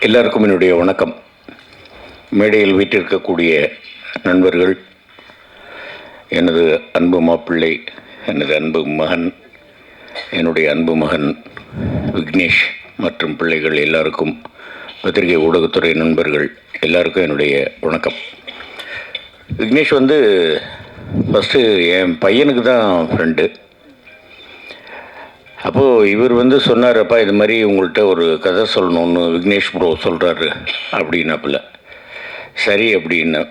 எல்லாருக்கும் என்னுடைய வணக்கம். மேடையில் வீட்டிருக்கக்கூடிய நண்பர்கள், எனது அன்பு மாப்பிள்ளை, எனது அன்பு மகன், என்னுடைய அன்பு மகன் விக்னேஷ் மற்றும் பிள்ளைகள் எல்லாருக்கும், பத்திரிகை ஊடகத்துறை நண்பர்கள் எல்லாருக்கும் என்னுடைய வணக்கம். விக்னேஷ் ஃபஸ்ட்டு என் பையனுக்கு தான் ஃப்ரெண்டு. அப்போது இவர் சொன்னார், அப்பா இது மாதிரி உங்கள்கிட்ட ஒரு கதை சொல்லணுன்னு விக்னேஷ் ப்ரோ சொல்கிறாரு அப்படின்னாப்புல. சரி அப்படின்னு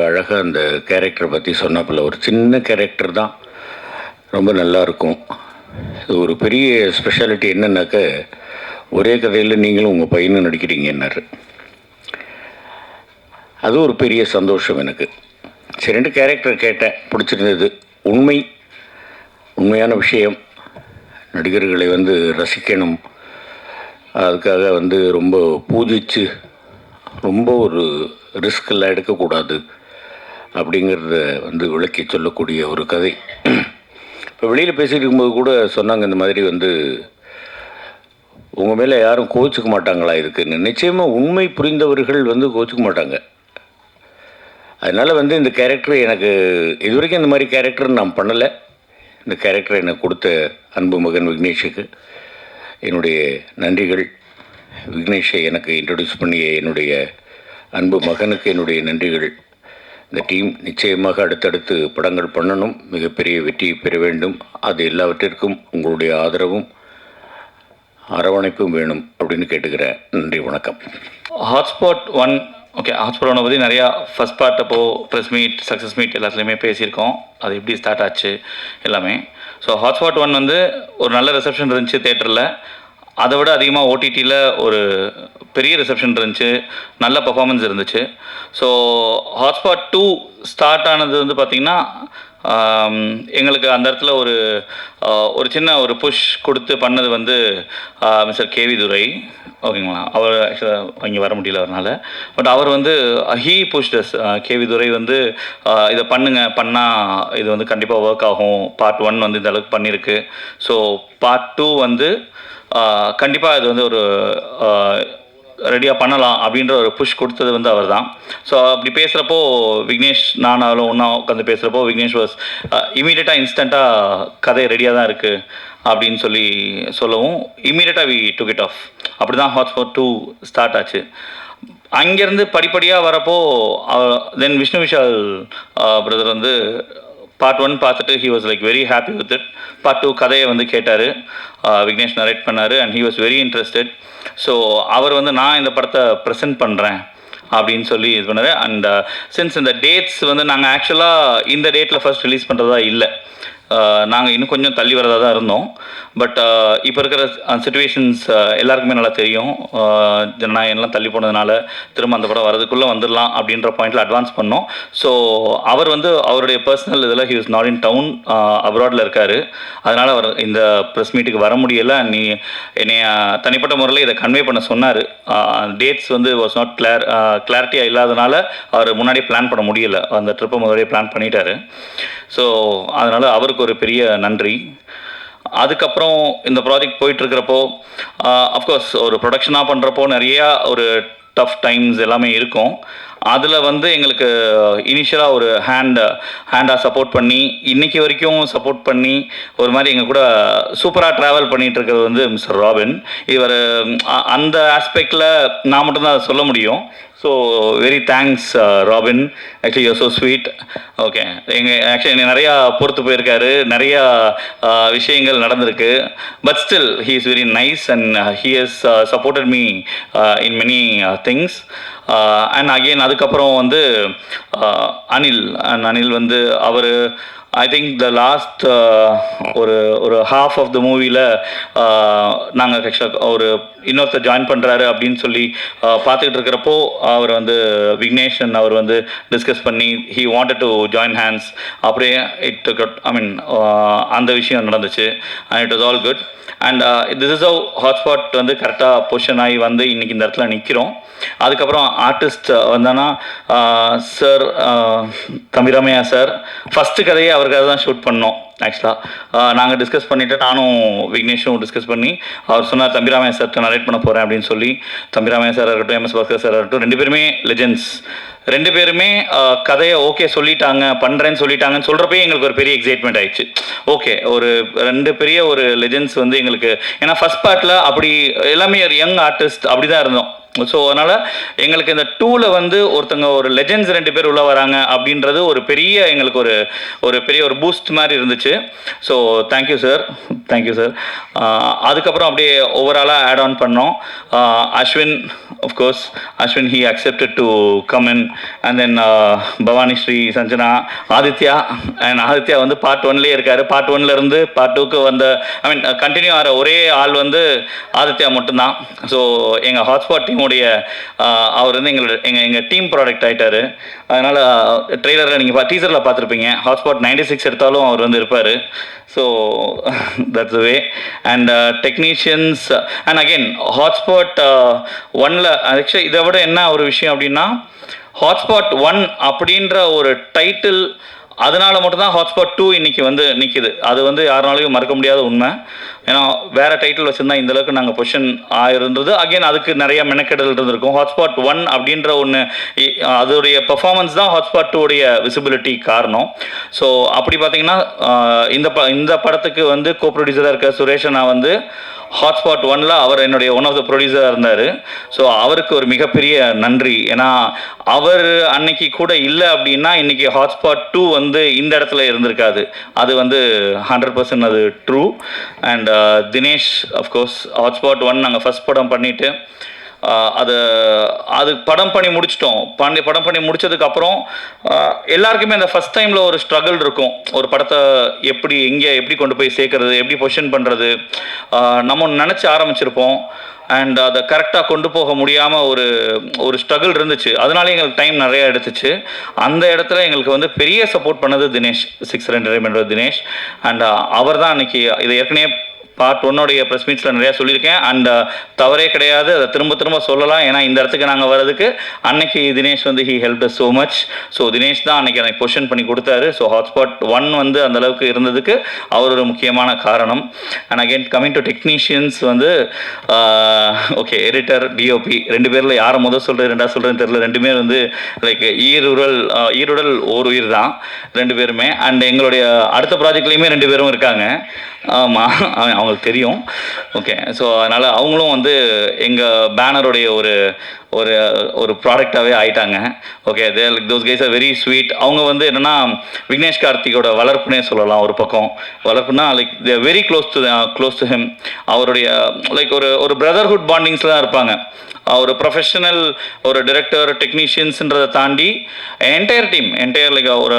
அழகாக அந்த கேரக்டரை பற்றி சொன்னாப்புல. ஒரு சின்ன கேரக்டர் தான், ரொம்ப நல்லாயிருக்கும். இது ஒரு பெரிய ஸ்பெஷாலிட்டி என்னன்னாக்க, ஒரே கதையில் நீங்களும் உங்கள் பையனும் நடிக்கிறீங்கன்னாரு. அது ஒரு பெரிய சந்தோஷம் எனக்கு. சரி, 2 கேரக்டர் கேட்டேன், பிடிச்சிருந்தது. உண்மையான விஷயம். நடிகர்களை ரசிக்கணும், அதுக்காக ரொம்ப பூஜித்து ரொம்ப ஒரு ரிஸ்கெல்லாம் எடுக்கக்கூடாது அப்படிங்கிறத விளக்கி சொல்லக்கூடிய ஒரு கதை. இப்போ வெளியில் பேசிகிட்டு இருக்கும்போது கூட சொன்னாங்க, இந்த மாதிரி உங்கள் மேலே யாரும் கோச்சிக்க மாட்டாங்களா இதுக்குன்னு. நிச்சயமாக உண்மை புரிந்தவர்கள் கோச்சிக்க மாட்டாங்க. அதனால் இந்த கேரக்டர் எனக்கு இதுவரைக்கும் இந்த மாதிரி கேரக்டர் நான் பண்ணலை. இந்த கேரக்டரை எனக்கு கொடுத்த அன்பு மகன் விக்னேஷுக்கு என்னுடைய நன்றிகள். விக்னேஷை எனக்கு இன்ட்ரடியூஸ் பண்ணிய என்னுடைய அன்பு மகனுக்கு என்னுடைய நன்றிகள். இந்த டீம் நிச்சயமாக அடுத்தடுத்து படங்கள் பண்ணணும், மிகப்பெரிய வெற்றியை பெற வேண்டும். அது எல்லாவற்றிற்கும் உங்களுடைய ஆதரவும் அரவணைப்பும் வேணும் அப்படின்னு கேட்டுக்கிறேன். நன்றி, வணக்கம். Hotspot 1 okay. ஹாட்ஸ்பாட் 1 பற்றி நிறையா ஃபஸ்ட் பார்ட் அப்போது ப்ரெஸ் மீட், சக்ஸஸ் மீட் எல்லாத்துலேயுமே பேசியிருக்கோம். அது எப்படி ஸ்டார்ட் ஆச்சு எல்லாமே. ஸோ ஹாட்ஸ்பாட் 1 ஒரு நல்ல ரிசப்ஷன் இருந்துச்சு தேட்டரில். அதை விட அதிகமாக ஓடிடியில் ஒரு பெரிய ரிசப்ஷன் இருந்துச்சு, நல்ல பர்ஃபார்மன்ஸ் இருந்துச்சு. ஸோ ஹாட்ஸ்பாட் 2 ஸ்டார்ட் ஆனது பார்த்திங்கன்னா, எங்களுக்கு அந்த இடத்துல ஒரு சின்ன ஒரு புஷ் கொடுத்து பண்ணது மிஸ்டர் கேவி துரை. ஓகேங்களா, அவர் ஆக்சுவலாக இங்கே வர முடியல அவரால். பட் அவர் ஹீ புஷ்டஸ். கேவி துரை இதை பண்ணால் இது கண்டிப்பாக ஒர்க் ஆகும். பார்ட் 1 இந்த அளவுக்கு பண்ணியிருக்கு. ஸோ பார்ட் 2 கண்டிப்பாக இது ஒரு ரெடியாக பண்ணலாம் அப்படின்ற ஒரு புஷ் கொடுத்தது அவர் தான். ஸோ அப்படி பேசுகிறப்போ விக்னேஷ் நானும் ஒன்றா உட்காந்து பேசுகிறப்போ விக்னேஷ் வாஸ் இமீடியட்டாக இன்ஸ்டண்ட்டாக கதை ரெடியாக தான் இருக்குது அப்படின்னு சொல்லவும் இமீடியட்டாக வி டுக் இட் ஆஃப். அப்படி தான் ஹாட்ஸ்பாட் 2 ஸ்டார்ட் ஆச்சு. அங்கேருந்து படிப்படியாக வரப்போ then Vishnu Vishal brother part 1 பார்த்துட்டு he was like very happy with it. Part 2 கதையை கேட்டார், விக்னேஷ் நரேட் பண்ணார் and he was very interested. So அவர் நான் இந்த படத்தை ப்ரெசென்ட் பண்ணுறேன் அப்படின்னு இது பண்ணார். அண்ட் சின்ஸ் இந்த டேட்ஸ் நாங்கள் ஆக்சுவலாக இந்த டேட்டில் ஃபர்ஸ்ட் ரிலீஸ் பண்ணுறதா இல்லை, நாங்கள் இன்னும் கொஞ்சம் தள்ளி வரதாக தான் இருந்தோம். பட் இப்போ இருக்கிற சிச்சுவேஷன்ஸ் எல்லாருக்குமே நல்லா தெரியும். ஜனநாயகம்லாம் தள்ளி போனதுனால திரும்ப அந்த படம் வரதுக்குள்ளே வந்துடலாம் அப்படின்ற பாயிண்டில் அட்வான்ஸ் பண்ணோம். ஸோ அவர் அவருடைய பர்சனல் இதில் he was not in town, அப்ராடில் இருக்கார். அதனால் அவர் இந்த ப்ரெஸ் மீட்டுக்கு வர முடியலை. என்னை தனிப்பட்ட முறையில் இதை கன்வே பண்ண சொன்னார். டேட்ஸ் வாஸ் நாட் கிளாரிட்டியாக இல்லாதனால அவர் முன்னாடியே பிளான் பண்ண முடியலை. அந்த ட்ரிப்பை முன்னாடியே பிளான் பண்ணிட்டார். ஸோ அதனால் அவருக்கு ஒரு பெரிய நன்றி. அதுக்கப்புறம் இந்த ப்ராஜெக்ட் போயிட்டுருக்கிறப்போ அஃப்கோர்ஸ் ஒரு ப்ரொடக்ஷனாக பண்ணுறப்போ நிறையா ஒரு டஃப் டைம்ஸ் எல்லாமே இருக்கும். அதில் எங்களுக்கு இனிஷியலாக ஒரு ஹேண்டாக சப்போர்ட் பண்ணி இன்றைக்கி வரைக்கும் சப்போர்ட் பண்ணி ஒரு மாதிரி எங்கள் கூட சூப்பராக ட்ராவல் பண்ணிகிட்டு இருக்கிறது மிஸ்டர் ராபின். இவர் அந்த ஆஸ்பெக்டில் நான் மட்டும்தான் அதை சொல்ல முடியும். So very thanks Robin, actually your so sweet. Okay, actually நிறையா பொறுத்து போயிருக்காரு, நிறையா விஷயங்கள் நடந்திருக்கு. But still he is very nice and he has supported me in many things. And again அதுக்கப்புறம் அனில் அவர் ஐ திங்க் த லாஸ்ட் ஒரு ஹாஃப் ஆஃப் த மூவியில் நாங்கள் ஆக்சுவலாக இன்னொருத்தர் ஜாயின் பண்ணுறாரு அப்படின்னு பார்த்துக்கிட்டு இருக்கிறப்போ அவர் விக்னேஷன் அவர் டிஸ்கஸ் பண்ணி he wanted to join hands. அப்படியே அந்த விஷயம் நடந்துச்சு and it was all good. And this is how hotspot கரெக்டாக பொசிஷன் ஆகி இன்றைக்கி இந்த இடத்துல நிற்கிறோம். அதுக்கப்புறம் artist sir Thambi Ramaiah sir first கதையே அவர் அவருக்காக தான் ஷூட் பண்ணோம் ஆக்சுவலாக. நாங்கள் டிஸ்கஸ் பண்ணிவிட்டு நானும் விக்னேஷும் டிஸ்கஸ் பண்ணி அவர் சொன்னார் தம்பிராமையா சார்கிட்ட நரேட் பண்ண போகிறேன் அப்படின்னு சொல்லி. தம்பிராமையா சார் இருக்கட்டும், எம்எஸ் பாஸ்கர் சார் இருக்கட்டும், 2 பேருமே லெஜெண்ட்ஸ். 2 பேருமே கதையை ஓகே சொல்லிட்டாங்க, பண்ணுறேன்னு சொல்லிட்டாங்கன்னு சொல்கிறப்பே எங்களுக்கு ஒரு பெரிய எக்ஸைட்மெண்ட் ஆயிடுச்சு. ஓகே, ஒரு 2 பெரிய ஒரு லெஜெண்ட்ஸ் வந்து எங்களுக்கு, ஏன்னா ஃபஸ்ட் பார்ட்டில் அப்படி எல்லாமே ஒரு யங் ஆர்டிஸ்ட் அப்படி தான் இருந்தோம். ஸோ அதனால் எங்களுக்கு இந்த 2ல் வந்து ஒருத்தங்க ஒரு லெஜெண்ட்ஸ் 2 பேர் உள்ளே வராங்க அப்படின்றது ஒரு பெரிய எங்களுக்கு ஒரு பெரிய ஒரு பூஸ்ட் மாதிரி இருந்துச்சு. So thank you sir. அதுக்கப்புறம் அப்படியே ஓவராலாக ஆட் ஆன் பண்ணோம். Ashwin, of course Ashwin he accepted to come in. And then Bhavani Sri, Sanjana, Aditya வந்து பார்ட் 1லேயே இருக்கார். பார்ட் 1லேருந்து பார்ட் 2க்கு வந்த கண்டினியூ ஆகிற ஒரே ஆள் வந்து ஆதித்யா மட்டும்தான். ஸோ எங்கள் ஹாட்ஸ்பாட் டீம் அவர் வந்து எங்கள் டீம் ப்ராடக்ட் ஆகிட்டார். அதனால் ட்ரெய்லரில் நீங்கள் டீசரில் பார்த்துருப்பீங்க, ஹாட்ஸ்பாட் 96 எடுத்தாலும் அவர் வந்து இருப்பார். So that's way. And technicians and again hotspot 1ல் ஆக்சுவலி இதை விட என்ன ஒரு விஷயம் அப்படின்னா, ஹாட்ஸ்பாட் 1 அப்படின்ற ஒரு டைட்டில், அதனால் மட்டும்தான் ஹாட்ஸ்பாட் 2 இன்றைக்கி வந்து நிற்கிது. அது வந்து யாருனாலையும் மறக்க முடியாத உண்மை. ஏன்னா வேறு டைட்டில் வச்சுருந்தா இந்தளவுக்கு நாங்கள் பொசிஷன் ஆயிருந்தது. அகெயின் அதுக்கு நிறைய மெனக்கெடல் இருந்திருக்கும். ஹாட்ஸ்பாட் 1 அப்படின்ற ஒன்று, அதோடைய பெர்ஃபார்மன்ஸ் தான் ஹாட்ஸ்பாட் 2 உடைய விசிபிலிட்டி காரணம். ஸோ அப்படி பார்த்தீங்கன்னா இந்த படத்துக்கு வந்து கோ ப்ரொடியூசராக இருக்க சுரேஷ் அண்ணா வந்து ஹாட்ஸ்பாட் 1ல் அவர் என்னுடைய ஒன் ஆஃப் த ப்ரொடியூசராக இருந்தார். ஸோ அவருக்கு ஒரு மிகப்பெரிய நன்றி. ஏன்னா அவர் அன்னைக்கு கூட இல்லை அப்படின்னா இன்றைக்கி ஹாட்ஸ்பாட் 2 வந்து இந்த இடத்துல இருந்திருக்காது. அது வந்து 100% அது true. And Dinesh, of course hotspot 1 நாங்கள் ஃபஸ்ட் படம் பண்ணிவிட்டு அது படம் பண்ணி முடிச்சிட்டோம். படம் பண்ணி முடிச்சதுக்கப்புறம் எல்லாருக்குமே அந்த ஃபஸ்ட் டைமில் ஒரு ஸ்ட்ரகிள் இருக்கும். ஒரு படத்தை எப்படி கொண்டு போய் சேர்க்கறது, எப்படி பொசிஷன் பண்ணுறது, நம்ம நினச்சி ஆரம்பிச்சிருப்போம். அண்ட் அதை கரெக்டாக கொண்டு போக முடியாமல் ஒரு ஸ்ட்ரகிள் இருந்துச்சு. அதனால எங்களுக்கு டைம் நிறையா எடுத்துச்சு. அந்த இடத்துல எங்களுக்கு வந்து பெரிய சப்போர்ட் பண்ணது தினேஷ், 6 Entertainment தினேஷ். அண்ட் அவர் தான் அன்றைக்கி இதை ஏற்கனவே பார்ட் 1 ப்ரெஸ் மீட்ஸில் நிறையா சொல்லியிருக்கேன். அண்ட் தவறே கிடையாது, அதை திரும்ப சொல்லலாம். ஏன்னா இந்த இடத்துக்கு நாங்கள் வர்றதுக்கு அன்னைக்கு தினேஷ் வந்து he help us so much. So Dinesh தான் அன்றைக்கி எனக்கு பொசிஷன் பண்ணி கொடுத்தாரு. ஸோ ஹாட்ஸ்பாட் 1 வந்து அந்தளவுக்கு இருந்ததுக்கு அவர் ஒரு முக்கியமான காரணம். And again coming to technicians வந்து ஓகே, எடிட்டர், டிஓபி 2 பேரில் யாரை முதல் சொல்கிறது 2ஆவது சொல்கிறதுன்னு தெரியல. 2 பேர் வந்து லைக் ஈருடல் ஓர் உயிர் தான் 2 பேருமே. அண்ட் எங்களுடைய அடுத்த ப்ராஜெக்ட்லேயுமே 2 பேரும் இருக்காங்க. ஆமாம், அவங்களுக்கு தெரியும். ஓகே, ஸோ அதனால் அவங்களும் வந்து எங்கள் பேனருடைய ஒரு ப்ராடக்டாகவே ஆயிட்டாங்க. Okay, they like those guys are very sweet. அவங்க வந்து என்னென்னா விக்னேஷ் கார்த்திகோட வளர்ப்புனே சொல்லலாம். ஒரு பக்கம் வளர்ப்புனா like they very close to him. அவருடைய லைக் ஒரு பிரதர்ஹுட் பாண்டிங்ஸில் தான் இருப்பாங்க. ஒரு ப்ரொஃபஷனல் ஒரு டிரெக்டர், டெக்னீஷியன்ஸுன்றதை தாண்டி என்டையர் லைக் ஒரு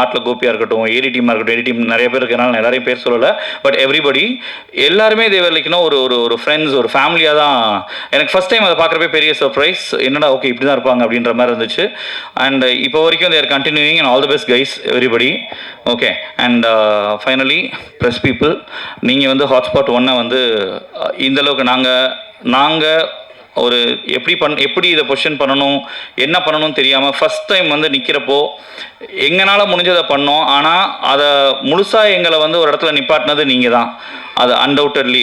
ஆர்ட்டில் கோபியாக இருக்கட்டும், ஏடி டீமாக இருக்கட்டும். ஏடி டீம் நிறைய பேர் இருக்கிறனால எல்லாரையும் பேர் சொல்லலை. பட் எவ்ரிபடி எல்லாருமே தேவர் லைக்னா ஒரு ஃப்ரெண்ட்ஸ், ஒரு ஃபேமிலியாக தான். எனக்கு ஃபஸ்ட் டைம் அதை பார்க்குறப்பே பெரிய சர்ப்ரைஸ். என்னடா ஓகே இப்படி தான் இருப்பாங்க அப்படின்ற மாதிரி இருந்துச்சு. அண்ட் இப்போ வரைக்கும் there continuing and all the best guys everybody. Okay, and finally press people, நீங்கள் வந்து ஹாட்ஸ்பாட் 1 வந்து இந்தளவுக்கு நாங்கள் ஒரு எப்படி இதை பொசிஷன் பண்ணணும், என்ன பண்ணணும்னு தெரியாமல் ஃபஸ்ட் டைம் வந்து நிற்கிறப்போ எங்களால் முடிஞ்சதை பண்ணோம். ஆனால் அதை முழுசாக எங்களை வந்து ஒரு இடத்துல நிப்பாட்டினது நீங்கள் தான். அது அன்டவுட்டட்லி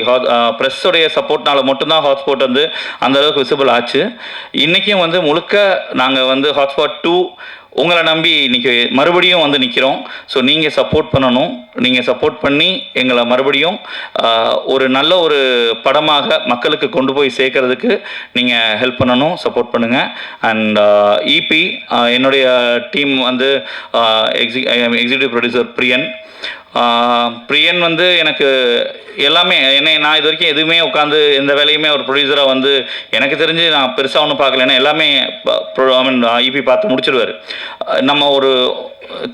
ப்ரெஸ்ஸோடைய சப்போர்ட்னால மட்டும்தான் ஹாட்ஸ்பாட் வந்து அந்தளவுக்கு விசிபிள் ஆச்சு. இன்றைக்கும் வந்து முழுக்க நாங்கள் வந்து ஹாட்ஸ்பாட் 2 உங்களை நம்பி இன்றைக்கி மறுபடியும் வந்து நிற்கிறோம். ஸோ நீங்கள் சப்போர்ட் பண்ணணும். நீங்கள் சப்போர்ட் பண்ணி எங்களை மறுபடியும் ஒரு நல்ல ஒரு படமாக மக்களுக்கு கொண்டு போய் சேர்க்கறதுக்கு நீங்கள் ஹெல்ப் பண்ணணும், சப்போர்ட் பண்ணுங்கள். அண்ட் இபி என்னுடைய டீம் வந்து எக்ஸிக்யூட்டிவ் ப்ரொடியூசர் பிரியன் வந்து எனக்கு எல்லாமே நான் இது வரைக்கும் எதுவுமே உட்காந்து எந்த வேலையுமே ஒரு ப்ரொடியூசராக வந்து எனக்கு தெரிஞ்சு நான் பெருசாக ஒன்றும் பார்க்கல. ஏன்னா எல்லாமே இபி பார்த்து முடிச்சிடுவார். நம்ம ஒரு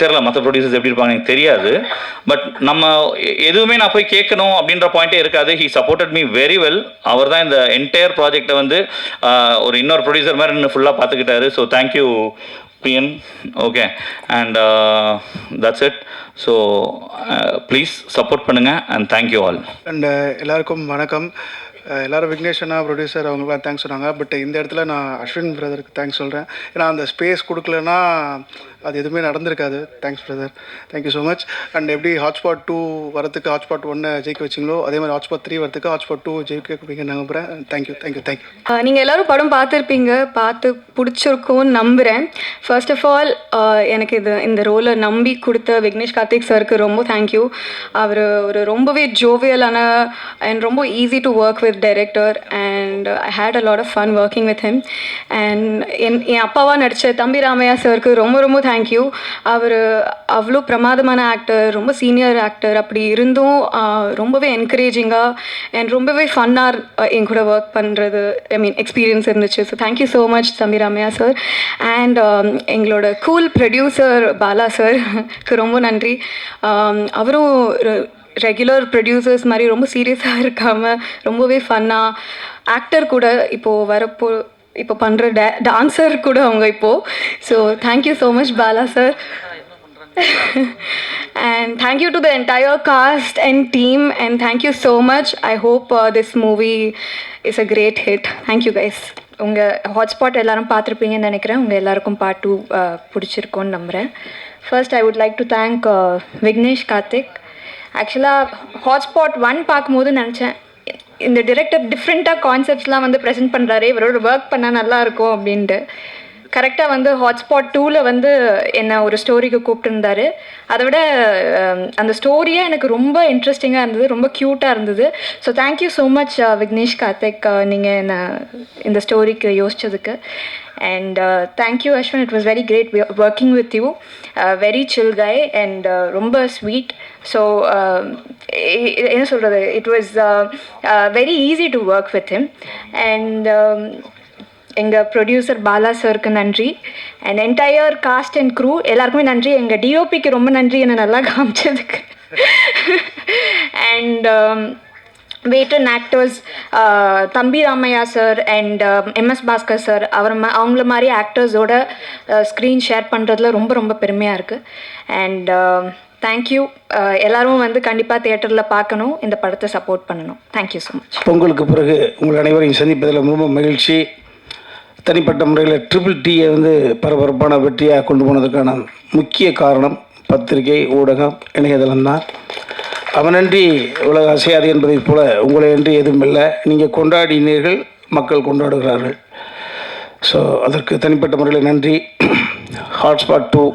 தெரில மற்ற ப்ரொடியூசர்ஸ் எப்படி இருப்பாங்க எனக்கு தெரியாது. பட் நம்ம எதுவுமே நான் போய் கேட்கணும் அப்படின்ற பாயிண்ட்டே இருக்காது. He supported me very well. அவர் தான் இந்த என்டையர் ப்ராஜெக்டை வந்து ஒரு இன்னொரு ப்ரொடியூசர் மாதிரி இன்னும் ஃபுல்லாக பார்த்துக்கிட்டாரு. So thank you Priyan. Okay, and that's it. So please support பண்ணுங்கள் அண்ட் தேங்க்யூ ஆல். அண்ட் எல்லாருக்கும் வணக்கம். எல்லோரும் விக்னேஷனா ப்ரொடியூசர் அவங்களுக்குலாம் தேங்க்ஸ் சொன்னாங்க. பட் இந்த இடத்துல நான் அஸ்வின் பிரதருக்கு தேங்க்ஸ் சொல்கிறேன். ஏன்னா அந்த ஸ்பேஸ் கொடுக்கலன்னா அது எதுவுமே நடந்திருக்காது. Thanks brother, thank you so much. And எப்படி ஹாட்ஸ்பாட் 2 வரதுக்கு ஹாட்ஸ்பாட் 1 ஜெயிக்க வச்சிங்களோ அதே மாதிரி ஹாட்ஸ்பாட் 3 வரதுக்கு ஹாட்ஸ்பாட் 2 ஜெயிக்க வைப்பீங்க நம்புகிறேன். Thank you thank you thank you. நீங்கள் எல்லோரும் படம் பார்த்துருப்பீங்க, பார்த்து பிடிச்சிருக்கும்னு நம்புகிறேன். ஃபர்ஸ்ட் ஆஃப் ஆல் எனக்கு இந்த ரோலை நம்பி கொடுத்த விக்னேஷ் கார்த்திக் சாருக்கு ரொம்ப தேங்க்யூ. அவர் ஒரு ரொம்பவே ஜோவியலான அண்ட் ரொம்ப easy to work with director and I had a lot of fun working with him. And என் அப்பாவாக நடித்த தம்பி ராமையா சாருக்கு ரொம்ப ரொம்ப தேங்க்யூ. அவர் அவ்வளோ பிரமாதமான ஆக்டர், ரொம்ப சீனியர் ஆக்டர். அப்படி இருந்தும் ரொம்பவே என்கரேஜிங்காக அண்ட் ரொம்பவே ஃபன்னாக என் கூட ஒர்க் பண்ணுறது எக்ஸ்பீரியன்ஸ் இருந்துச்சு. ஸோ தேங்க்யூ ஸோ மச் தம்பி ராமையா சார். அண்ட் எங்களோட கூல் ப்ரொடியூசர் பாலா சாருக்கு ரொம்ப நன்றி. அவரும் ரெகுலர் ப்ரொடியூசர்ஸ் மாதிரி ரொம்ப சீரியஸாக இருக்காமல் ரொம்பவே ஃபன்னாக ஆக்டர் கூட இப்போ பண்ணுற டான்ஸர் கூட அவங்க இப்போது. So thank you so much Bala sir. And thank you to the entire cast and team, and thank you so much. I hope this movie is a great hit. Thank you guys. உங்கள் hotspot எல்லாரும் பார்த்துருப்பீங்கன்னு நினைக்கிறேன். உங்கள் எல்லாருக்கும் part 2 பிடிச்சிருக்கோன்னு நம்புகிறேன். First I would like to thank Vignesh Karthik. ஆக்சுவலாக hotspot 1 பார்க்கும்போது நினச்சேன், இந்த டிரெக்டர் டிஃப்ரெண்ட்டாக கான்செப்ட்ஸ்லாம் வந்து ப்ரெசென்ட் பண்ணுறாரு, இவரோட ஒர்க் பண்ணால் நல்லாயிருக்கும் அப்படின்ட்டு. கரெக்டாக வந்து ஹாட்ஸ்பாட் 2ல் வந்து என்னை ஒரு ஸ்டோரிக்கு கூப்பிட்டுருந்தாரு. அதை விட அந்த ஸ்டோரியே எனக்கு ரொம்ப இன்ட்ரெஸ்டிங்காக இருந்தது, ரொம்ப க்யூட்டாக இருந்தது. So thank you so much Vignesh Karthik, நீங்கள் என்னை இந்த ஸ்டோரிக்கு யோசித்ததுக்கு. And thank you Ashwin, it was very great working with you. Very chill guy and ரொம்ப ஸ்வீட். ஸோ என்ன சொல்கிறது, it was very easy to work with him. And எங்கள் ப்ரொடியூசர் பாலா சாருக்கு நன்றி. And entire cast and crew எல்லாருக்குமே நன்றி. எங்கள் டிஓபிக்கு ரொம்ப நன்றி, என்னை நல்லா காமிச்சதுக்கு. அண்ட் வெயிட்டன் ஆக்டர்ஸ் தம்பி Ramaiah sir and MS Bhaskar sir, அவங்கள மாதிரி ஆக்டர்ஸோட ஸ்க்ரீன் ஷேர் பண்ணுறதுல ரொம்ப ரொம்ப பெருமையாக இருக்குது. And thank you. எல்லோரும் வந்து கண்டிப்பாக தியேட்டரில் பார்க்கணும், இந்த படத்தை சப்போர்ட் பண்ணணும். Thank you so much. பொங்கலுக்கு பிறகு உங்கள் அனைவரையும் சந்திப்பதில் ரொம்ப மகிழ்ச்சி. தனிப்பட்ட முறையில் TTTயை வந்து பரபரப்பான வெற்றியாக கொண்டு போனதுக்கான முக்கிய காரணம் பத்திரிகை, ஊடகம், இணையதளம் தான். அவனன்றி உலக அசையாது என்பதைப் போல உங்களை என்று எதுவும் இல்லை. நீங்கள் கொண்டாடினீர்கள், மக்கள் கொண்டாடுகிறார்கள். ஸோ அதற்கு தனிப்பட்ட முறையில் நன்றி. ஹாட்ஸ்பாட் 2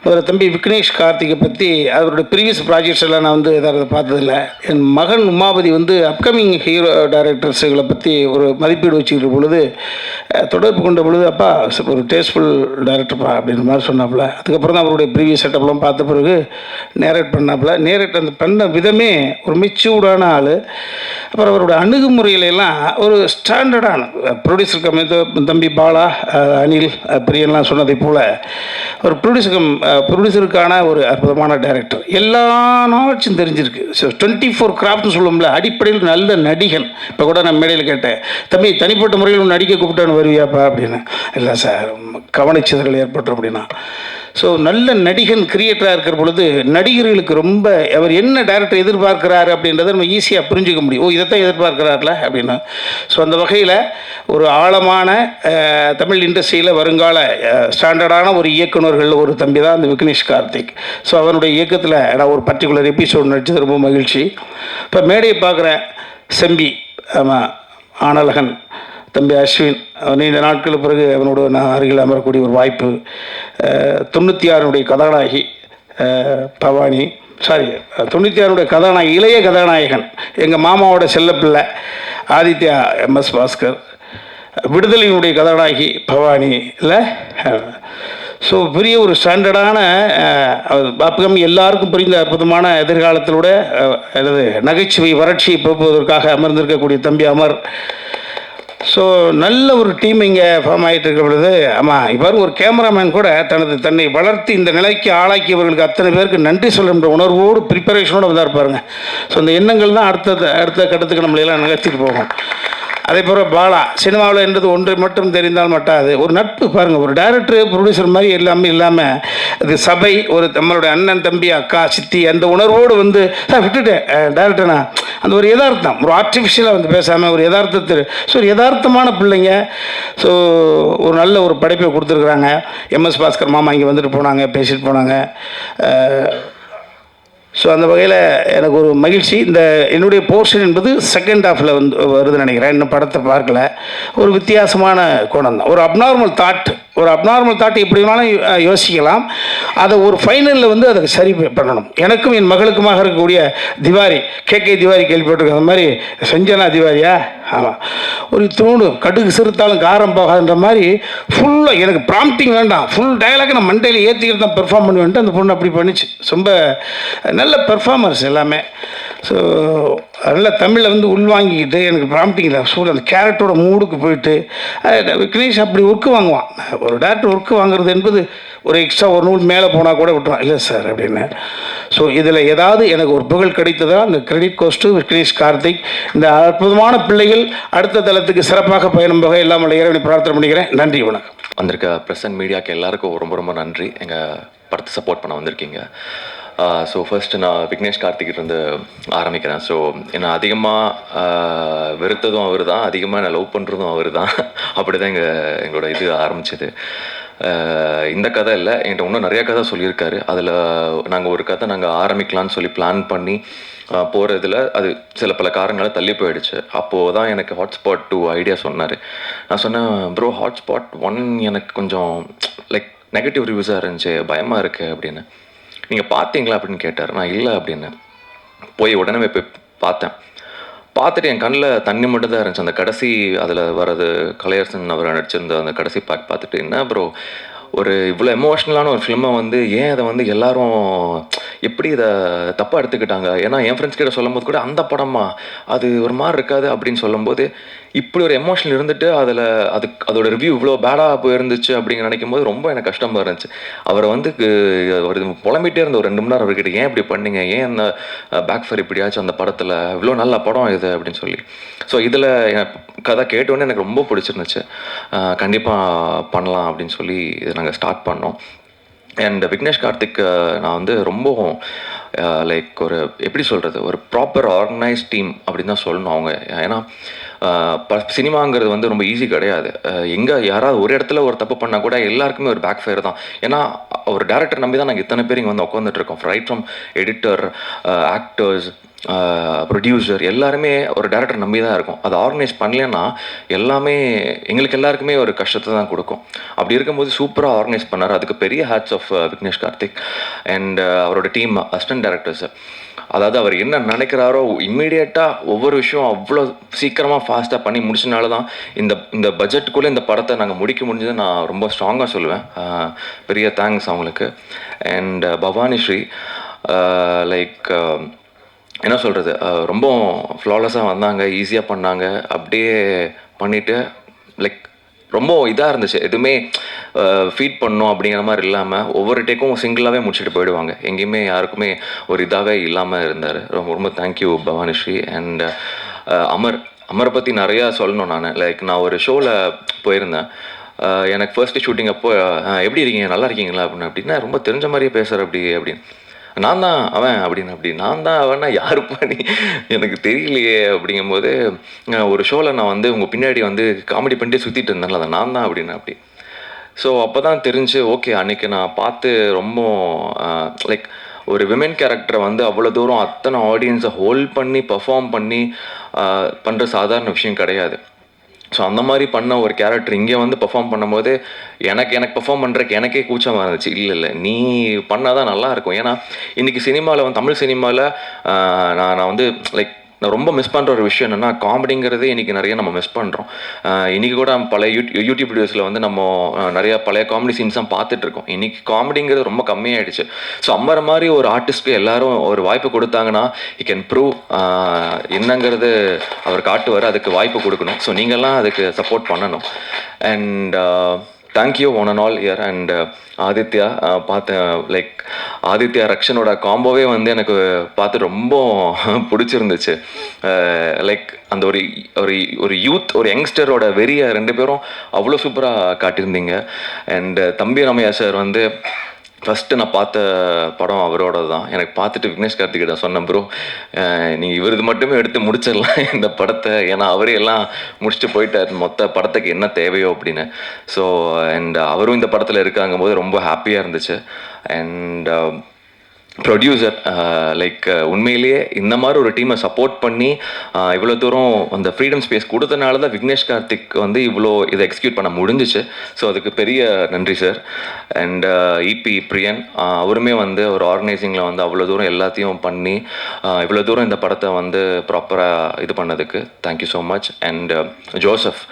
முதல்ல தம்பி விக்னேஷ் கார்த்திகை பற்றி அவருடைய ப்ரீவியஸ் ப்ராஜெக்ட்ஸ் எல்லாம் நான் வந்து எதாவது பார்த்ததில்லை. என் மகன் உமாபதி வந்து அப்கமிங் ஹீரோ டைரக்டர்ஸுகளை பற்றி ஒரு மதிப்பீடு வச்சுக்கிற பொழுது தொடர்பு கொண்ட பொழுது, அப்பா ஒரு டேஸ்ட்ஃபுல் டைரக்டர்ப்பா அப்படின்ற மாதிரி சொன்னாப்புல. அதுக்கப்புறம் தான் அவருடைய ப்ரீவியஸ் செட்டப்லாம் பார்த்த பிறகு நேரேட் பண்ணாப்புல. நேரேட் அந்த பண்ண விதமே ஒரு மெச்சூர்டான ஆள். அப்புறம் அவருடைய அணுகுமுறையிலெல்லாம் ஒரு ஸ்டாண்டர்டான ப்ரொடியூசருக்கு தம்பி பாலா, அனில், பிரியன்லாம் சொன்னதை போல் ஒரு ப்ரொடியூசருக்கான ஒரு அற்புதமான டைரக்டர். எல்லா நாலேஜும் தெரிஞ்சிருக்கு. ஸோ 24 கிராஃப்ட்னு சொல்லுவோம்ல, அடிப்படையில் நல்ல நடிகன். இப்போ கூட நான் மேடையில் கேட்டேன், தம்பி தனிப்பட்ட முறையில் நடிக்க கூப்பிட்டான்னு வருவியாப்பா அப்படின்னு. இல்லை சார், கவனிச்சதில் ஏற்பட்டோம் அப்படின்னா. ஸோ நல்ல நடிகன் கிரியேட்டராக இருக்கிற பொழுது நடிகர்களுக்கு ரொம்ப அவர் என்ன டைரக்டர் எதிர்பார்க்குறாரு அப்படின்றத நம்ம ஈஸியாக புரிஞ்சிக்க முடியும். ஓ, இதைத்தான் எதிர்பார்க்குறாருல அப்படின்னு. ஸோ அந்த வகையில் ஒரு ஆழமான தமிழ் இண்டஸ்ட்ரியில் வருங்கால ஸ்டாண்டர்டான ஒரு இயக்குநர்கள் ஒரு தம்பி தான் அந்த விக்னேஷ் கார்த்திக். ஸோ அவனுடைய இயக்கத்தில் நான் ஒரு பர்டிகுலர் எபிசோடு நடிச்சது ரொம்ப மகிழ்ச்சி. இப்போ மேடையை பார்க்குறேன், செம்பி, ஆமாம், ஆனழகன், தம்பி அஸ்வின், நீண்ட நாட்களுக்கு பிறகு அவனோட நான் அருகில் அமரக்கூடிய ஒரு வாய்ப்பு. 96 கதாநாயகி பவானி, 96 கதாநாயகி, இளைய கதாநாயகன் எங்கள் மாமாவோட செல்லப்பிள்ளை ஆதித்யா, எம்எஸ் பாஸ்கர், விடுதலையினுடைய கதாநாயகி பவானி இல்லை. ஸோ பெரிய ஒரு ஸ்டாண்டர்டான அப்புறம் எல்லாருக்கும் புரிந்த அற்புதமான எதிர்காலத்திலோட அல்லது நகைச்சுவை வறட்சியை போக்குவதற்காக அமர்ந்திருக்கக்கூடிய தம்பி அமர். ஸோ நல்ல ஒரு டீம் இங்கே ஃபார்ம் ஆகிட்டு இருக்கிற பொழுது, ஆமாம், இவர் ஒரு கேமராமேன் கூட தன்னை வளர்த்து இந்த நிலைக்கு ஆளாக்கியவர்களுக்கு அத்தனை பேருக்கு நன்றி சொல்லுன்ற உணர்வோடு ப்ரிப்பரேஷனோடு வந்தார் பாருங்க. ஸோ அந்த எண்ணங்கள் தான் அடுத்த கட்டத்துக்கு நம்மளையெல்லாம் நகர்த்திட்டு போகும். அதே போல் பாலா சினிமாவில் என்றது ஒன்றை மட்டும் தெரிந்தால் மட்டாது. ஒரு நட்பு பாருங்கள், ஒரு டைரக்டர் ப்ரொடியூசர் மாதிரி எல்லாமே இல்லாமல் அது சபை, ஒரு நம்மளுடைய அண்ணன் தம்பி அக்கா சித்தி அந்த உணர்வோடு வந்து சார் விட்டுட்டேன் டைரக்டர்னா அந்த ஒரு யதார்த்தம், ஒரு ஆர்டிஃபிஷியலாக வந்து பேசாமல் ஒரு யதார்த்தத்தில் ஸோ ஒரு யதார்த்தமான பிள்ளைங்க. ஸோ ஒரு நல்ல ஒரு படைப்பை கொடுத்துருக்குறாங்க. எம்எஸ் பாஸ்கர் மாமா இங்கே வந்துட்டு போனாங்க, பேசிட்டு போனாங்க. ஸோ அந்த வகையில் எனக்கு ஒரு மகிழ்ச்சி. இந்த என்னுடைய போர்ஷன் என்பது செகண்ட் ஹாஃபில் வந்து வருதுன்னு நினைக்கிறேன். இன்னும் படத்தை பார்க்கல. ஒரு வித்தியாசமான கோணம் தான், ஒரு அப்நார்மல் தாட் எப்படி வேணாலும் யோசிக்கலாம். அதை ஒரு ஃபைனலில் வந்து அதை சரி பண்ணணும். எனக்கும் என் மகளுக்குமாக இருக்கக்கூடிய திவாரி, கே திவாரி கேள்விப்பட்டிருக்க அந்த மாதிரி செஞ்சனா திவாரியா, ஆமாம், ஒரு தூணு கடுகு சிறுத்தாலும் காரம் போகாதுன்ற மாதிரி ஃபுல்லாக எனக்கு ப்ராம்ப்டிங் வேண்டாம், ஃபுல் டயலாக் நான் மண்டையில் ஏற்றிக்கிட்டு தான் பெர்ஃபார்ம் பண்ணுவேன்ட்டு அந்த பொண்ணு அப்படி பண்ணிச்சு. ரொம்ப நல்ல பெர்ஃபார்மன்ஸ் எல்லாமே. ஸோ நல்லா தமிழில் வந்து உள்வாங்கிக்கிட்டு எனக்கு ப்ராம்ப்டிங் தான் சூழல் அந்த கேரக்டரோட மூடுக்கு போயிட்டு விக்னேஷ் அப்படி ஒர்க்கு வாங்குவான். ஒரு டேரக்டர் ஒர்க்கு வாங்குறது என்பது ஒரு எக்ஸ்ட்ரா ஒரு நூல் மேலே போனால் கூட விட்டுருவான், இல்லை சார் அப்படின்னு. ஸோ இதில் ஏதாவது எனக்கு ஒரு புகழ் கிடைத்ததா அந்த கிரெடிட் கோஸ்ட்டு விக்னேஷ் கார்த்திக். இந்த அற்புதமான பிள்ளைகள் அடுத்த தளத்துக்கு சிறப்பாக பயணம் போக இல்லாமல் இறைவனை பிரார்த்தனை பண்ணிக்கிறேன். நன்றி, வணக்கம். வந்திருக்க ப்ரெஸ் அண்ட் மீடியாவுக்கு எல்லாருக்கும் ரொம்ப ரொம்ப நன்றி, எங்கள் படத்தை சப்போர்ட் பண்ண வந்திருக்கீங்க. ஸோ ஃபர்ஸ்ட்டு நான் விக்னேஷ் கார்த்திகிட்டேருந்து ஆரம்பிக்கிறேன். ஸோ என்னை அதிகமாக வெறுத்ததும் அவர் தான், அதிகமாக என்னை லவ் பண்ணுறதும் அவர் தான். அப்படி தான் எங்களோட இது ஆரம்பிச்சது. இந்த கதை இல்லை, என்கிட்ட இன்னும் நிறையா கதை சொல்லியிருக்காரு. அதில் நாங்கள் ஒரு கதை ஆரம்பிக்கலான்னு சொல்லி பிளான் பண்ணி போகிறதுல அது சில பல காரணங்களால் தள்ளி போயிடுச்சு. அப்போது தான் எனக்கு ஹாட்ஸ்பாட் 2 ஐடியா சொன்னார். நான் சொன்னேன், ப்ரோ ஹாட்ஸ்பாட் 1 எனக்கு கொஞ்சம் லைக் நெகட்டிவ் ரிவ்யூஸாக இருந்துச்சு, பயமாக இருக்குது அப்படின்னு. நீங்கள் பார்த்தீங்களா அப்படின்னு கேட்டார். நான் இல்லை அப்படின்னு. போய் உடனே போய் பார்த்துட்டு என் கண்ணில் தண்ணி மட்டும் தான் இருந்துச்சு. அந்த கடைசி அதில் வர்றது கலையரசன் அவர் நடிச்சிருந்த அந்த கடைசி பார்த்துட்டு, என்ன ப்ரோ ஒரு இவ்வளோ எமோஷ்னலான ஒரு ஃபிலிமை வந்து ஏன் அதை வந்து எல்லாரும் எப்படி இதை தப்பாக எடுத்துக்கிட்டாங்க? ஏன்னா என் ஃப்ரெண்ட்ஸ் கிட்ட சொல்லும் போது கூட அந்த படமா அது ஒரு மாதிரி இருக்காது அப்படின்னு சொல்லும்போது, இப்படி ஒரு எமோஷனல் இருந்துட்டு அதோட ரிவ்யூ இவ்வளோ பேடாக போயிருந்துச்சு அப்படிங்கிற நினைக்கும் போது ரொம்ப எனக்கு கஷ்டமாக இருந்துச்சு. அவரை வந்து ஒரு புலம்பிகிட்டே இருந்த ஒரு 2 மணி நேரம் அவர்கிட்ட, ஏன் இப்படி பண்ணீங்க, ஏன் அந்த பேக் ஃபயர் இப்படியாச்சும் அந்த படத்தில் இவ்வளோ நல்ல படம் இது அப்படின்னு சொல்லி. ஸோ இதில் கதை கேட்டோன்னே எனக்கு ரொம்ப பிடிச்சிருந்துச்சு. கண்டிப்பாக பண்ணலாம் அப்படின்னு சொல்லி நாங்கள் ஸ்டார்ட் பண்ணோம். அண்ட் விக்னேஷ் கார்த்திக் நான் வந்து ரொம்ப லைக் ஒரு எப்படி சொல்கிறது, ஒரு ப்ராப்பர் ஆர்கனைஸ் டீம் அப்படின்னு தான் சொல்லணும் அவங்க. ஏன்னா சினிமாங்கிறது வந்து ரொம்ப ஈஸி கிடையாது. எங்கே யாராவது ஒரு இடத்துல ஒரு தப்பு பண்ணால் கூட எல்லாருக்குமே ஒரு பேக் ஃபயர் தான். ஏன்னா ஒரு டேரக்டர் நம்பி தான் நாங்கள் இத்தனை பேர் இங்கே வந்து உட்காந்துட்டு இருக்கோம். Right from editor, actors, producer எல்லாருமே ஒரு டேரக்டர் நம்பி தான் இருக்கும். அதை ஆர்கனைஸ் பண்ணலன்னா எல்லாமே எங்களுக்கு எல்லாருக்குமே ஒரு கஷ்டத்தை தான் கொடுக்கும். அப்படி இருக்கும்போது சூப்பராக ஆர்கனைஸ் பண்ணார். அதுக்கு பெரிய hats off Vignesh Karthik and அவரோட டீம் அசிஸ்டன்ட் டைரக்டர்ஸ். அதாவது அவர் என்ன நினைக்கிறாரோ இம்மீடியட்டாக ஒவ்வொரு விஷயம் அவ்வளோ சீக்கிரமாக ஃபாஸ்ட்டாக பண்ணி முடிச்சனால தான் இந்த பட்ஜெட்டுக்குள்ளே இந்த படத்தை நாங்கள் முடிக்க முடிஞ்சதை நான் ரொம்ப ஸ்ட்ராங்காக சொல்லுவேன். பெரிய தேங்க்ஸ் அவங்களுக்கு. அண்ட் பவானி ஸ்ரீ லைக் என்ன சொல்கிறது, ரொம்ப ஃப்ளாலெஸ்ஸாக வந்தாங்க, ஈஸியாக பண்ணாங்க. அப்படியே பண்ணிவிட்டு லைக் ரொம்ப இதாக இருந்துச்சு. எதுவுமே ஃபீட் பண்ணோம் அப்படிங்கிற மாதிரி இல்லாமல் ஒவ்வொரு டேக்கும் சிங்கிளாகவே முடிச்சுட்டு போயிடுவாங்க. எங்கேயுமே யாருக்குமே ஒரு இதாகவே இல்லாமல் இருந்தார். ரொம்ப ரொம்ப தேங்க்யூ பவானிஸ்ரீ. அண்ட் அமரை பற்றி நிறையா சொல்லணும். நான் ஒரு ஷோவில் போயிருந்தேன். எனக்கு ஃபர்ஸ்ட்டு ஷூட்டிங் அப்போ எப்படி இருக்கீங்க, நல்லா இருக்கீங்களா அப்படின்னா ரொம்ப தெரிஞ்ச மாதிரியே பேசுகிற அப்படின்னு. நான் தான் அவன் அப்படி நான் தான் அவன்னா யாருப்பா நீ, எனக்கு தெரியலையே அப்படிங்கும்போது ஒரு ஷோவில் நான் வந்து உங்கள் பின்னாடி வந்து காமெடி பண்ணிட்டு சுற்றிட்டு இருந்தேன்ல, அதை நான் தான் அப்படி. ஸோ அப்போ தான் தெரிஞ்சு, ஓகே அன்றைக்கி நான் பார்த்து ரொம்ப லைக் ஒரு விமென் கேரக்டரை வந்து அவ்வளோ தூரம் அத்தனை ஆடியன்ஸை ஹோல்ட் பண்ணி பர்ஃபார்ம் பண்ணி பண்ணுற சாதாரண விஷயம் கிடையாது. ஸோ அந்த மாதிரி பண்ண ஒரு கேரக்டர் இங்கே வந்து பெர்ஃபார்ம் பண்ணும்போது எனக்கு பெர்ஃபார்ம் பண்ணுறதுக்கு எனக்கே கூச்சமாக இருந்துச்சு. இல்லை நீ பண்ணால் தான் நல்லாயிருக்கும். ஏன்னா இன்றைக்கி சினிமாவில் வந்து தமிழ் சினிமாவில் நான் வந்து லைக் நான் ரொம்ப மிஸ் பண்ணுற ஒரு விஷயம் என்னென்னா, காமெடிங்கிறது இன்றைக்கி நிறைய நம்ம மிஸ் பண்ணுறோம். இன்றைக்கி கூட பழைய யூடியூப் வீடியோஸில் வந்து நம்ம நிறையா பழைய காமெடி சீன்ஸ் தான் பார்த்துட்ருக்கோம். இன்றைக்கி காமெடிங்கிறது ரொம்ப கம்மியாகிடுச்சு. ஸோ அம்மர் மாதிரி ஒரு ஆர்டிஸ்ட்க்கு எல்லோரும் ஒரு வாய்ப்பு கொடுத்தாங்கன்னா he can prove என்னங்கிறது அவர் காட்டுவார். அதுக்கு வாய்ப்பு கொடுக்கணும். ஸோ நீங்கள்லாம் அதுக்கு சப்போர்ட் பண்ணணும். And thank you one and all year. And Aditya பார்த்தேன், லைக் ஆதித்யா ரக்ஷனோட காம்போவே வந்து எனக்கு பார்த்து ரொம்ப பிடிச்சிருந்துச்சு. லைக் அந்த ஒரு ஒரு ஒரு யூத், ஒரு யங்ஸ்டரோட வெறியை ரெண்டு பேரும் அவ்வளோ சூப்பராக காட்டியிருந்தீங்க. அண்ட் தம்பி ரமையா சார் வந்து ஃபஸ்ட்டு நான் பார்த்த படம் அவரோட தான். எனக்கு பார்த்துட்டு விக்னேஷ் கார்த்திகிட்ட சொன்னேன், ப்ரோ நீங்கள் இவரது மட்டுமே எடுத்து முடிச்சிடலாம் இந்த படத்தை, ஏன்னா அவரே எல்லாம் முடிச்சுட்டு போயிட்டார் மொத்த படத்துக்கு என்ன தேவையோ அப்படின்னு. ஸோ அண்ட் அவரும் இந்த படத்தில் இருக்காங்கும் போது ரொம்ப ஹாப்பியாக இருந்துச்சு. அண்ட் ப்ரொடியூசர் லைக் உண்மையிலேயே இந்த மாதிரி ஒரு டீமை சப்போர்ட் பண்ணி இவ்வளோ தூரம் அந்த ஃப்ரீடம் ஸ்பேஸ் கொடுத்தனால தான் விக்னேஷ் கார்த்திக் வந்து இவ்வளோ இதை எக்ஸிக்யூட் பண்ண முடிஞ்சிச்சு. ஸோ அதுக்கு பெரிய நன்றி சார். அண்ட் இபி பிரியன் அவருமே வந்து ஒரு ஆர்கனைசிங்கில் வந்து அவ்வளோ தூரம் எல்லாத்தையும் பண்ணி இவ்வளோ தூரம் இந்த படத்தை வந்து ப்ராப்பராக இது பண்ணதுக்கு thank you so much. And Joseph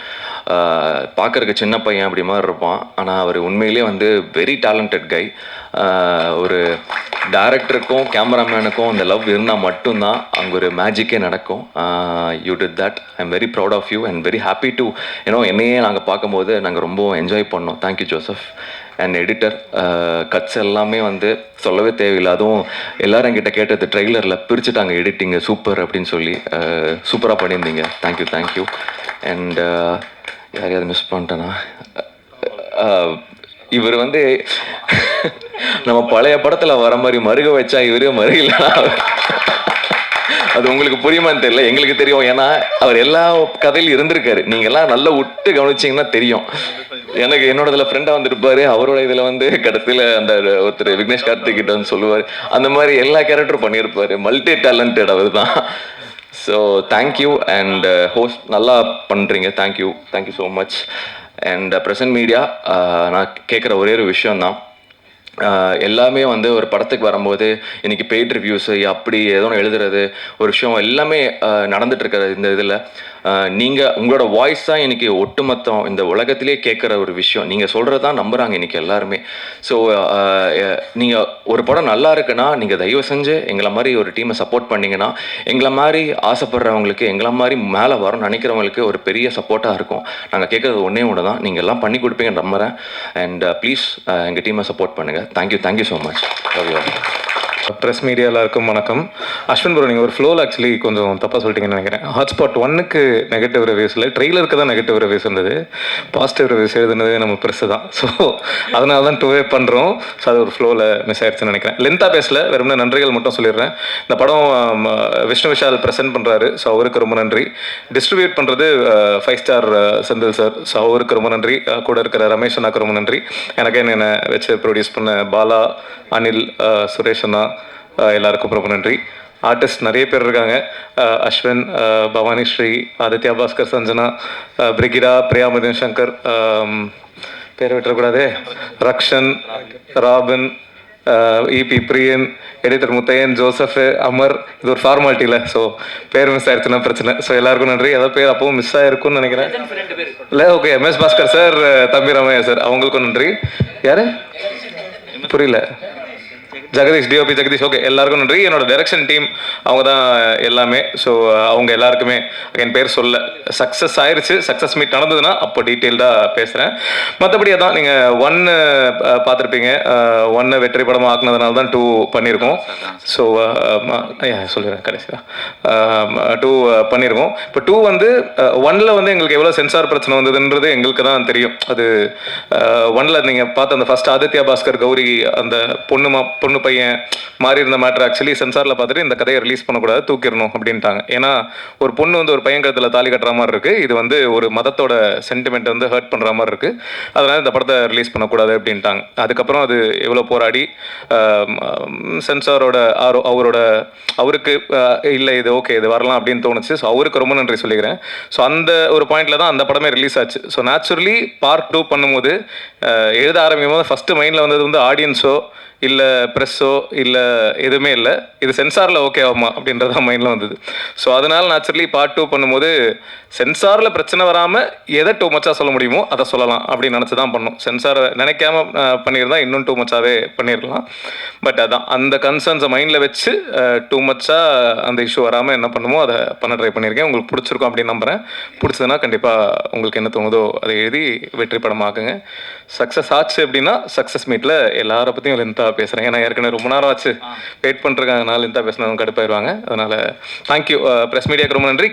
பார்க்குறக்கு சின்ன பையன் அப்படி மாதிரி இருப்பான், ஆனால் அவர் உண்மையிலே வந்து வெரி டேலண்டட் கை. ஒரு டேரக்டருக்கும் கேமராமேனுக்கும் அந்த லவ் இருந்தால் மட்டும்தான் அங்கே ஒரு மேஜிக்கே நடக்கும். You did that. I am very proud of you and very happy to என்னையே நாங்கள் பார்க்கும்போது நாங்கள் ரொம்ப என்ஜாய் பண்ணோம். Thank you Joseph. And editor cuts எல்லாமே வந்து சொல்லவே தேவையில்லை. அதுவும் எல்லோரும் என்கிட்ட கேட்டது ட்ரெய்லரில் பிரிச்சுட்டாங்க எடிட்டிங்கு சூப்பர் அப்படின்னு சொல்லி சூப்பராக பண்ணியிருந்தீங்க. தேங்க்யூ. அண்ட் யாரையாவது மிஸ் பண்ணிட்டேன்னா, இவர் வந்து நம்ம பழைய படத்தில் வர மாதிரி மருக வச்சா இவரே மருகலா, அது உங்களுக்கு புரியுமான்னு தெரியல, எங்களுக்கு தெரியும். ஏன்னா அவர் எல்லா கதையிலும் இருந்திருக்காரு. நீங்கள்லாம் நல்லா விட்டு கவனிச்சிங்கன்னா தெரியும். எனக்கு என்னோட இதில் ஃப்ரெண்டாக வந்துருப்பாரு, அவரோட இதில் வந்து கடைசியில் அந்த ஒருத்தர் விக்னேஷ் கார்த்திக் கிட்ட வந்து சொல்லுவார். அந்த மாதிரி எல்லா கேரக்டரும் பண்ணியிருப்பார். மல்டி டேலண்டட் அவர் தான். So thank you. அண்ட் ஹோஸ்ட் நல்லா பண்ணுறீங்க. Thank you so much. And present media, நான் கேட்குற ஒரே ஒரு விஷயந்தான், எல்லாமே வந்து ஒரு படத்துக்கு வரும்போது இன்றைக்கி பெய்ட் ரிவ்யூஸு அப்படி ஏதோ ஒன்று எழுதுறது ஒரு விஷயம் எல்லாமே நடந்துகிட்ருக்கிற இந்த இதில் நீங்கள் உங்களோட வாய்ஸ் தான் இன்றைக்கி ஒட்டுமொத்தம் இந்த உலகத்திலே கேட்குற ஒரு விஷயம். நீங்கள் சொல்கிறது தான் நம்புகிறாங்க இன்றைக்கி எல்லாருமே. ஸோ நீங்கள் ஒரு படம் நல்லா இருக்குன்னா நீங்கள் தயவு செஞ்சு எங்களை மாதிரி ஒரு டீமை சப்போர்ட் பண்ணிங்கன்னா எங்களை மாதிரி ஆசைப்படுறவங்களுக்கு, எங்களை மாதிரி மேலே வரணும்னு நினைக்கிறவங்களுக்கு ஒரு பெரிய சப்போர்ட்டாக இருக்கும். நாங்கள் கேட்குறது ஒன்று தான், நீங்கள் எல்லாம் பண்ணி கொடுப்பீங்கன்னு நம்புகிறேன். அண்ட் ப்ளீஸ் எங்கள் டீமை சப்போர்ட் பண்ணுங்கள். Thank you so much. Press media எல்லாருக்கும் வணக்கம். அஸ்வின் ப்ரோ, நீங்கள் ஒரு ஃப்ளோவில் ஆக்சுவலி கொஞ்சம் தப்பாக சொல்லிட்டீங்கன்னு நினைக்கிறேன். ஹாட்ஸ்பாட் 1க்கு நெகட்டிவ் ரிவ்யூஸ் இல்லை, ட்ரெய்லருக்கு தான் நெகட்டிவ் ரிவ்யூஸ் இருந்தது. பாசிட்டிவ் ரிவ்யூஸ் எழுதுனது நம்ம ப்ரெஸ்ஸு தான். ஸோ அதனால தான் 2வே பண்ணுறோம். ஸோ அது ஒரு ஃப்ளோவில் மிஸ் ஆயிடுச்சுன்னு நினைக்கிறேன். லென்த்தாக பேசல, வெறும் நன்றிகள் மட்டும் சொல்லிடுறேன். இந்த படம் விஷ்ணு விஷால் ப்ரெசென்ட் பண்ணுறாரு. ஸோ அவருக்கு ரொம்ப நன்றி. டிஸ்ட்ரிபியூட் பண்ணுறது 5 ஸ்டார் செந்தில் சார். ஸோ அவருக்கு ரொம்ப நன்றி. கூட இருக்கிற ரமேஷ் அண்ணாக்கு ரொம்ப நன்றி. எனக்கு என்னை வச்சு ப்ரொடியூஸ் பண்ண பாலா, அனில், சுரேஷ் அண்ணா எல்லாருக்கும் ரொம்ப நன்றி. ஆர்டிஸ்ட் நிறைய பேர் இருக்காங்க. அஸ்வின், பவானி ஸ்ரீ, ஆதித்யா பாஸ்கர், சஞ்சனா, பிரிகிடா, பிரியா மதன் சங்கர், பேர் விட்டுறக்கூடாது, ரக்ஷன், ராபின், இபி பிரியன், எடிட்டர் முத்தையன், ஜோசப், அமர். இது ஒரு ஃபார்மாலிட்டியில், ஸோ பேர் மிஸ் ஆயிடுச்சுன்னா பிரச்சனை. ஸோ எல்லாருக்கும் நன்றி. ஏதாவது பேர் அப்பவும் மிஸ் ஆகிருக்கும்னு நினைக்கிறேன். இல்லை, ஓகே. எம்எஸ் பாஸ்கர் சார், தம்பி ரமையா சார், அவங்களுக்கும் நன்றி. யார் புரியல? ஜெகதீஷ், டிஓபி ஜெகதீஷ். ஓகே, எல்லாருக்கும் நன்றி. என்னோட டைரக்ஷன் டீம் அவங்க தான் எல்லாமே. ஸோ அவங்க எல்லாருக்குமே என் பேர் சொல்ல. சக்ஸஸ் ஆயிடுச்சு. சக்ஸஸ் மீட் நடந்ததுன்னா அப்போ டீட்டெயில்டாக பேசுகிறேன். மற்றபடி அதான் நீங்கள் 1 பார்த்துருப்பீங்க. 1 வெற்றி படமாக ஆக்குனதுனால தான் 2 பண்ணியிருக்கோம். ஸோ சொல்லிடுறேன் கடைசியாக 2 பண்ணியிருக்கோம். இப்போ 2 வந்து 1ல் வந்து எங்களுக்கு எவ்வளோ சென்சார் பிரச்சனை வந்ததுன்றது எங்களுக்கு தான் தெரியும். அது 1ல் நீங்கள் பார்த்த அந்த ஃபர்ஸ்ட் ஆதித்யா பாஸ்கர் கௌரி அந்த பொண்ணு பையன் மாறி இருந்த மேட்ரு ஆக்சுவலி சென்சாரில் பார்த்துட்டு இந்த கதையை ரிலீஸ் பண்ணக்கூடாது, தூக்கிடணும் அப்படின்ட்டாங்க. ஏன்னா ஒரு பொண்ணு வந்து ஒரு பையன் கழுத்தில் தாலி கட்டுற மாதிரி இருக்குது. இது வந்து ஒரு மதத்தோட சென்டிமெண்ட் வந்து ஹர்ட் பண்ணுற மாதிரி இருக்குது. அதனால் இந்த படத்தை ரிலீஸ் பண்ணக்கூடாது அப்படின்ட்டாங்க. அதுக்கப்புறம் அது எவ்வளோ போராடி சென்சாரோட அவருக்கு இல்லை இது ஓகே இது வரலாம் அப்படின்னு தோணுச்சு. ஸோ அவருக்கு ரொம்ப நன்றி சொல்லிக்கிறேன். ஸோ அந்த ஒரு பாயிண்டில் தான் அந்த படமே ரிலீஸ் ஆச்சு. ஸோ நேச்சுரலி பார்ட் 2 பண்ணும்போது எழுத ஆரம்பிக்கும் போது ஃபஸ்ட்டு மைண்டில் வந்தது வந்து ஆடியன்ஸோ இல்லை ப்ரெஸ்ஸோ இல்லை எதுவுமே இல்லை, இது சென்சாரில் ஓகே ஆகுமா அப்படின்றத மைண்டில் வந்தது. ஸோ அதனால் நேச்சுரலி பார்ட் 2 பண்ணும்போது சென்சாரில் பிரச்சனை வராமல் எதை டூ மச்சாக சொல்ல முடியுமோ அதை சொல்லலாம் அப்படின்னு நினச்சி தான் பண்ணோம். சென்சாரை நினைக்காம பண்ணியிருந்தால் இன்னும் டூ மச்சாவே பண்ணிடலாம். பட் அதான் அந்த கன்சர்ன்ஸை மைண்டில் வச்சு டூ மச்சாக அந்த இஷ்யூ வராமல் என்ன பண்ணுமோ அதை பண்ண ட்ரை பண்ணியிருக்கேன். உங்களுக்கு பிடிச்சிருக்கும் அப்படின்னு நம்புகிறேன். பிடிச்சதுன்னா கண்டிப்பாக உங்களுக்கு என்ன தோணுதோ அதை எழுதி வெற்றி படமாக்குங்க. சக்ஸஸ் ஆச்சு அப்படின்னா சக்ஸஸ் மீட்டில் எல்லாரை பற்றியும் லென்த்தாக பேசுகிறேன். ஏன்னா ஏற்கனவே ரொம்ப நேரம் ஆச்சு வெயிட் பண்ணுறதுக்காக, லென்த்தாக பேசினவங்க கடுப்பாயிருவாங்க. அதனால் தேங்க்யூ. ப்ரெஸ் மீடியாவுக்கு ரொம்ப நன்றி.